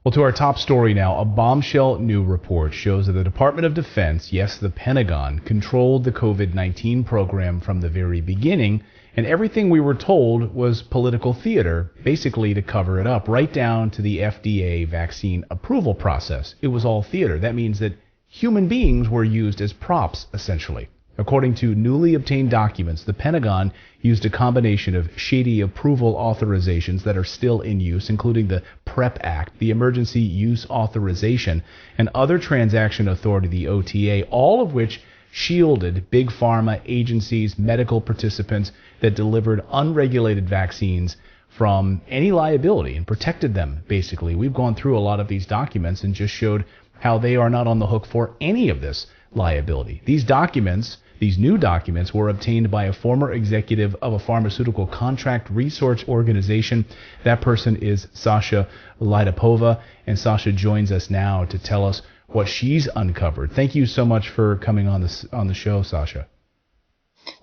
Well, to our top story now, a bombshell new report shows that the Department of Defense, yes, the Pentagon, controlled the COVID-19 program from the very beginning, and everything we were told was political theater, basically to cover it up, right down to the FDA vaccine approval process. It was all theater. That means that human beings were used as props, essentially. According to newly obtained documents, the Pentagon used a combination of shady approval authorizations that are still in use, including the PrEP Act, the Emergency Use Authorization, and other transaction authority, the OTA, all of which shielded big pharma agencies, medical participants that delivered unregulated vaccines from any liability and protected them, basically. We've gone through a lot of these documents and just showed how they are not on the hook for any of this liability. These new documents were obtained by a former executive of a pharmaceutical contract research organization. That person is Sasha Latypova, and Sasha joins us now to tell us what she's uncovered. Thank you so much for coming on the show, Sasha.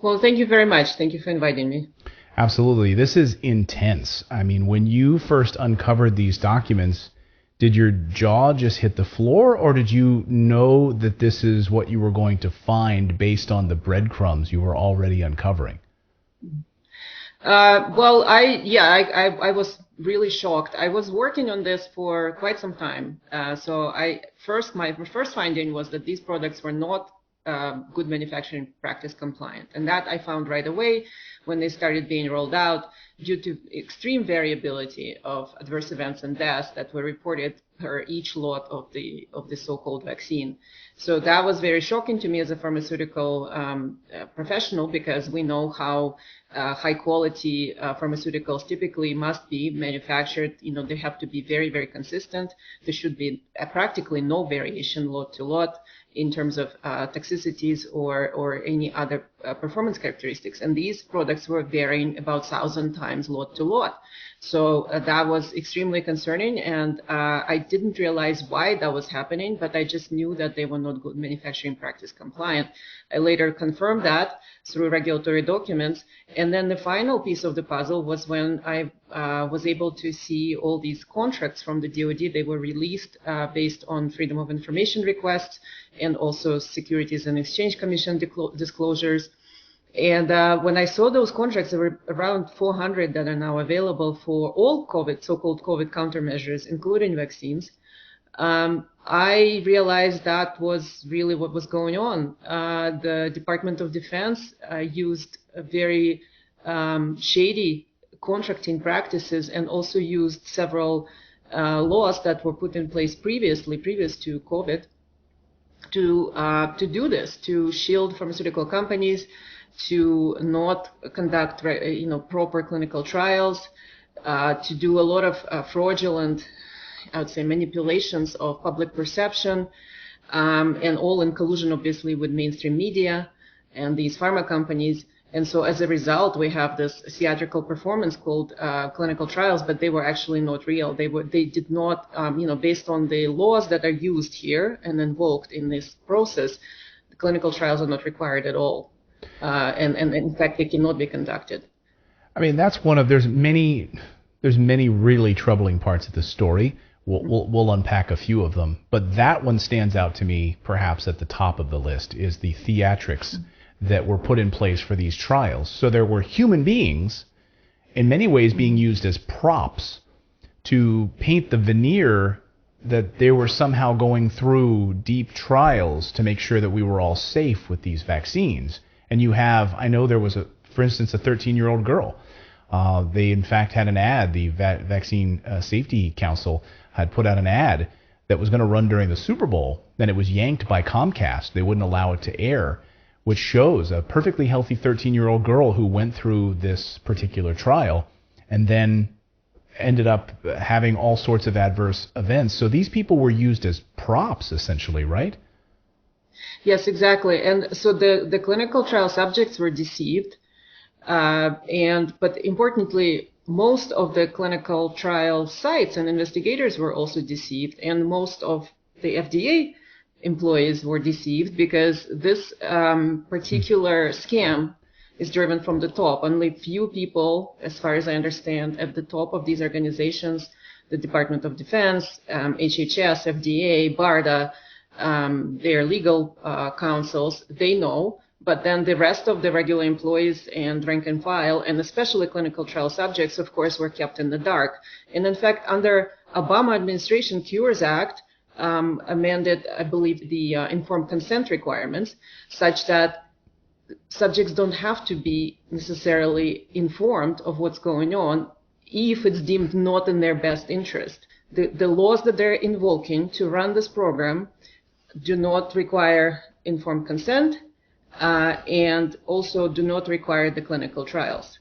Well, thank you very much. Thank you for inviting me. Absolutely. This is intense. I mean, when you first uncovered these documents, did your jaw just hit the floor, or did you know that this is what you were going to find based on the breadcrumbs you were already uncovering? Well, I was really shocked. I was working on this for quite some time. My first finding was that these products were not good manufacturing practice compliant. And that I found right away when they started being rolled out due to extreme variability of adverse events and deaths that were reported per each lot of the so-called vaccine. So that was very shocking to me as a pharmaceutical professional, because we know how high quality pharmaceuticals typically must be manufactured. You know, they have to be very, very consistent. There should be practically no variation lot to lot in terms of toxicities or any other performance characteristics. And these products were varying about 1,000 times lot to lot. So that was extremely concerning, and I didn't realize why that was happening, but I just knew that they were not good manufacturing practice compliant. I later confirmed that through regulatory documents, and then the final piece of the puzzle was when I was able to see all these contracts from the DoD. They were released based on Freedom of Information requests and also Securities and Exchange Commission disclosures. And when I saw those contracts, there were around 400 that are now available for all COVID, so-called COVID countermeasures, including vaccines. I realized that was really what was going on. The Department of Defense used a very shady contracting practices, and also used several laws that were put in place previous to COVID to do this, to shield pharmaceutical companies, to not conduct proper clinical trials, to do a lot of fraudulent, I would say, manipulations of public perception, and all in collusion, obviously, with mainstream media and these pharma companies. And so as a result, we have this theatrical performance called clinical trials, but they were actually not real. They did not, based on the laws that are used here and invoked in this process, the clinical trials are not required at all. And in fact, they cannot be conducted. I mean, that's there's many really troubling parts of the story. We'll unpack a few of them, but that one stands out to me perhaps at the top of the list, is the theatrics that were put in place for these trials. So there were human beings in many ways being used as props to paint the veneer that they were somehow going through deep trials to make sure that we were all safe with these vaccines. And you have, I know there was, for instance, a 13-year-old girl. They, in fact, had an ad. The Vaccine Safety Council had put out an ad that was going to run during the Super Bowl. Then it was yanked by Comcast. They wouldn't allow it to air, which shows a perfectly healthy 13-year-old girl who went through this particular trial and then ended up having all sorts of adverse events. So these people were used as props, essentially, right? Yes, exactly. And so the clinical trial subjects were deceived. But importantly, most of the clinical trial sites and investigators were also deceived, and most of the FDA employees were deceived, because this particular scam is driven from the top. Only few people, as far as I understand, at the top of these organizations the Department of Defense, HHS, FDA, BARDA, their legal counsels, they know, but then the rest of the regular employees and rank and file, and especially clinical trial subjects, of course, were kept in the dark. And in fact, under Obama administration Cures Act, amended, I believe, the informed consent requirements, such that subjects don't have to be necessarily informed of what's going on if it's deemed not in their best interest. The laws that they're invoking to run this program do not require informed consent and also do not require the clinical trials.